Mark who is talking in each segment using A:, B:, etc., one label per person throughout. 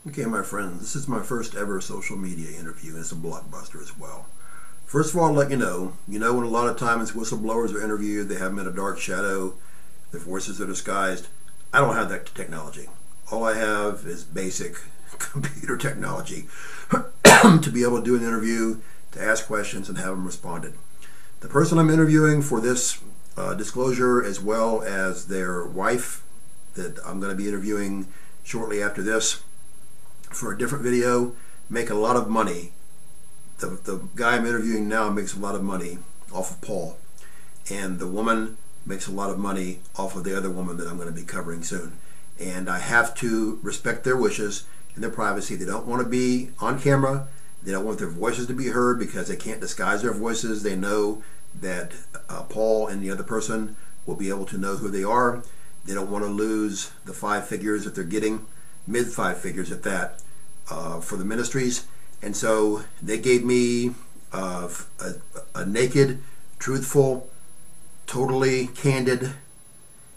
A: Okay, my friends, this is my first ever social media interview, and it's a blockbuster as well. First of all, I'll let you know when a lot of times whistleblowers are interviewed, they have them in a dark shadow, their voices are disguised. I don't have that technology. All I have is basic computer technology to be able to do an interview, to ask questions, and have them responded. The person I'm interviewing for this disclosure, as well as their wife that I'm going to be interviewing shortly after this, for a different video, make a lot of money. The guy I'm interviewing now makes a lot of money off of Paul, and the woman makes a lot of money off of the other woman that I'm going to be covering soon. And I have to respect their wishes and their privacy. They don't want to be on camera. They don't want their voices to be heard because they can't disguise their voices. They know that Paul and the other person will be able to know who they are. They don't want to lose the 5 figures that they're getting, mid 5 figures at that, for the ministries. And so they gave me a naked, truthful, totally candid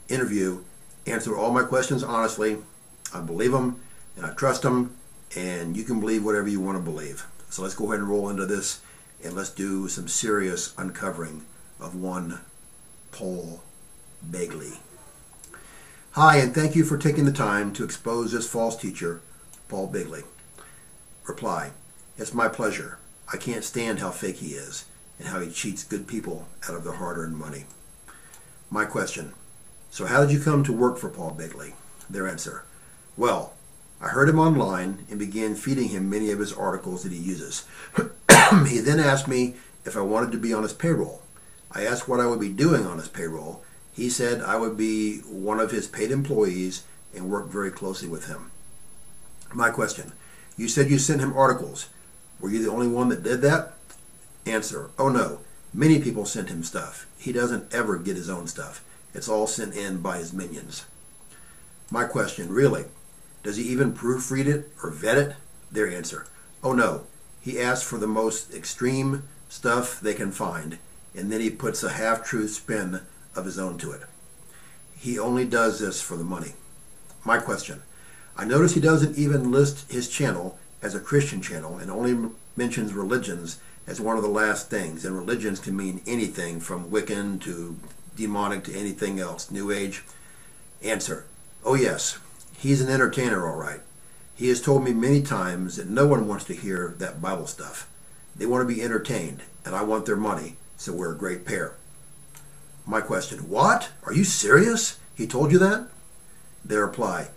A: interview, answer all my questions honestly. I believe them and I trust them, and you can believe whatever you want to believe. So let's go ahead and roll into this, and let's do some serious uncovering of one Paul Begley. Hi, and thank you for taking the time to expose this false teacher, Paul Begley. Reply: it's my pleasure. I can't stand how fake he is and how he cheats good people out of their hard-earned money. My question: so how did you come to work for Paul Begley? Their answer: well, I heard him online and began feeding him many of his articles that he uses. He then asked me if I wanted to be on his payroll. I asked what I would be doing on his payroll. He said I would be one of his paid employees and work very closely with him. My question: you said you sent him articles. Were you the only one that did that? Answer: oh no, many people sent him stuff. He doesn't ever get his own stuff. It's all sent in by his minions. My question: really? Does he even proofread it or vet it? Their answer: oh no, he asks for the most extreme stuff they can find, and then he puts a half-truth spin of his own to it. He only does this for the money. My question: I notice he doesn't even list his channel as a Christian channel and only mentions religions as one of the last things, and religions can mean anything from Wiccan to demonic to anything else, New Age. Answer: oh yes, he's an entertainer, all right. He has told me many times that no one wants to hear that Bible stuff. They want to be entertained, and I want their money, so we're a great pair. My question: what? Are you serious? He told you that? Their reply: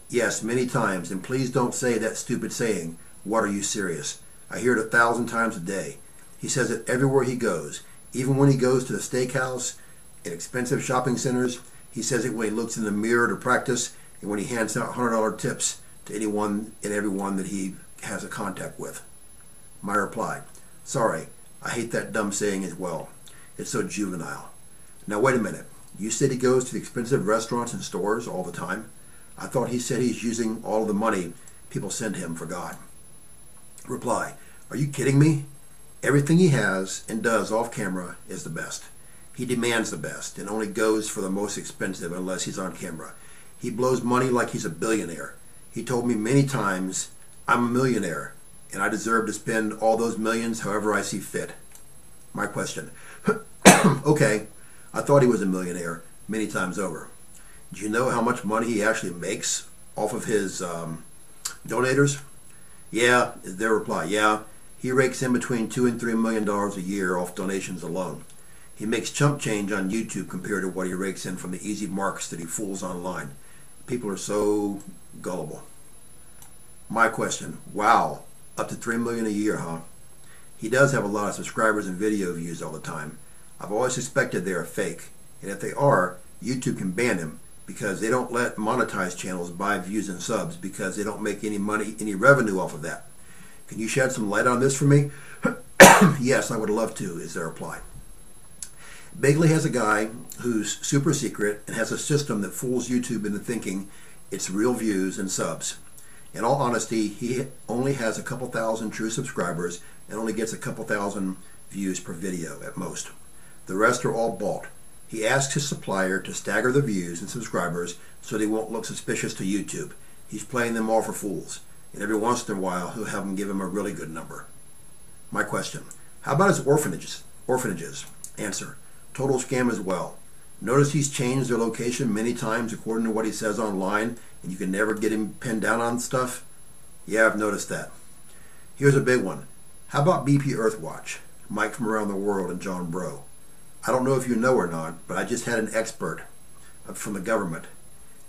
A: yes, many times, and please don't say that stupid saying, what are you serious? I hear it 1,000 times a day. He says it everywhere he goes, even when he goes to the steakhouse, in expensive shopping centers. He says it when he looks in the mirror to practice, and when he hands out $100 tips to anyone and everyone that he has a contact with. My reply: sorry, I hate that dumb saying as well. It's so juvenile. Now wait a minute. You said he goes to the expensive restaurants and stores all the time? I thought he said he's using all of the money people send him for God. Reply: are you kidding me? Everything he has and does off camera is the best. He demands the best and only goes for the most expensive unless he's on camera. He blows money like he's a billionaire. He told me many times I'm a millionaire and I deserve to spend all those millions however I see fit. My question: okay, I thought he was a millionaire many times over. Do you know how much money he actually makes off of his donators? Yeah, is their reply. Yeah, he rakes in between $2 and $3 million a year off donations alone. He makes chump change on YouTube compared to what he rakes in from the easy marks that he fools online. People are so gullible. My question: wow, up to $3 million a year, huh? He does have a lot of subscribers and video views all the time. I've always suspected they are fake, and if they are, YouTube can ban him because they don't let monetized channels buy views and subs because they don't make any money, any revenue off of that. Can you shed some light on this for me? Yes, I would love to, is their reply. Begley has a guy who's super secret and has a system that fools YouTube into thinking it's real views and subs. In all honesty, he only has a couple thousand true subscribers and only gets a couple thousand views per video at most. The rest are all bought. He asks his supplier to stagger the views and subscribers so they won't look suspicious to YouTube. He's playing them all for fools. and every once in a while he'll have them give him a really good number. My question, how about his orphanages? Answer, total scam as well. Notice he's changed their location many times according to what he says online, and you can never get him pinned down on stuff? Yeah, I've noticed that. Here's a big one. How about BP Earthwatch? Mike from around the world and John Bro. I don't know if you know or not, but I just had an expert from the government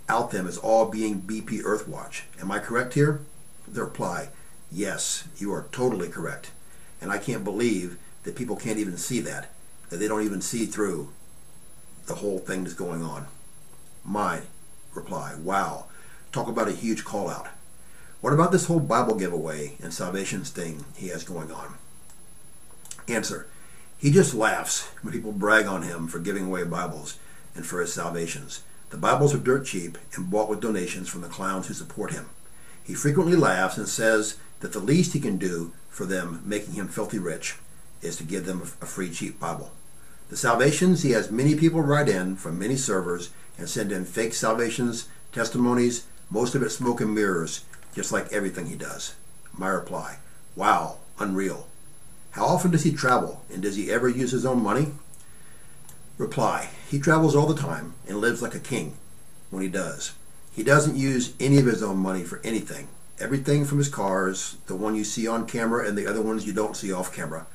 A: out them as all being BP Earthwatch. Am I correct here? The reply, yes, you are totally correct. And I can't believe that people can't even see that they don't even see through the whole thing that's going on. My reply, wow, talk about a huge call out. What about this whole Bible giveaway and salvations thing he has going on? Answer, he just laughs when people brag on him for giving away Bibles and for his salvations. The Bibles are dirt cheap and bought with donations from the clowns who support him. He frequently laughs and says that the least he can do for them, making him filthy rich, is to give them a free cheap Bible. The salvations, he has many people write in from many servers and send in fake salvations, testimonies, most of it smoke and mirrors, just like everything he does. My reply, wow, unreal. How often does he travel, and does he ever use his own money? Reply, he travels all the time and lives like a king when he does. He doesn't use any of his own money for anything. Everything from his cars, the one you see on camera and the other ones you don't see off camera,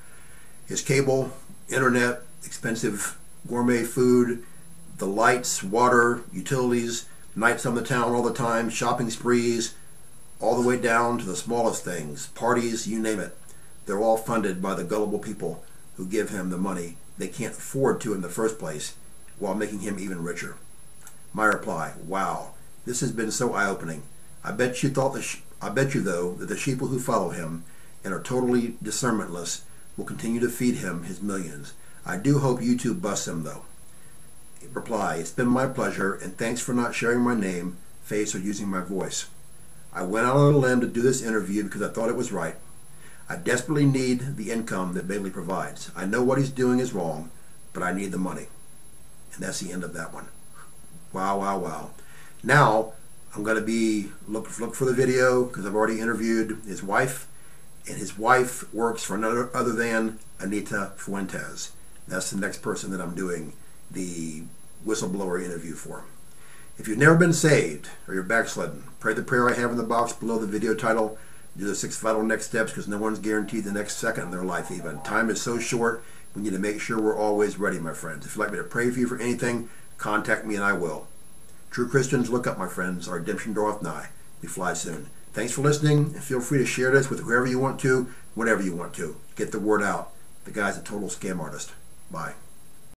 A: his cable, internet, expensive gourmet food, the lights, water, utilities, nights on the town all the time, shopping sprees, all the way down to the smallest things, parties, you name it. They're all funded by the gullible people who give him the money they can't afford to in the first place, while making him even richer. My reply, wow, this has been so eye-opening. I bet you though that the sheeple who follow him and are totally discernmentless will continue to feed him his millions. I do hope YouTube busts him though. Reply, it's been my pleasure, and thanks for not sharing my name, face, or using my voice. I went out on a limb to do this interview because I thought it was right. I desperately need the income that Begley provides. I know what he's doing is wrong, but I need the money. And that's the end of that one. Wow, wow, wow. Now, I'm going to be look for the video because I've already interviewed his wife, and his wife works for another other than Anita Fuentes. That's the next person that I'm doing the whistleblower interview for. If you've never been saved or you're backslidden, pray the prayer I have in the box below the video title. Do the 6 vital next steps, because no one's guaranteed the next second in their life even. Time is so short, we need to make sure we're always ready, my friends. If you'd like me to pray for you for anything, contact me and I will. True Christians, look up, my friends. Our redemption draweth nigh. We fly soon. Thanks for listening, and feel free to share this with whoever you want to, whenever you want to. Get the word out. The guy's a total scam artist. Bye.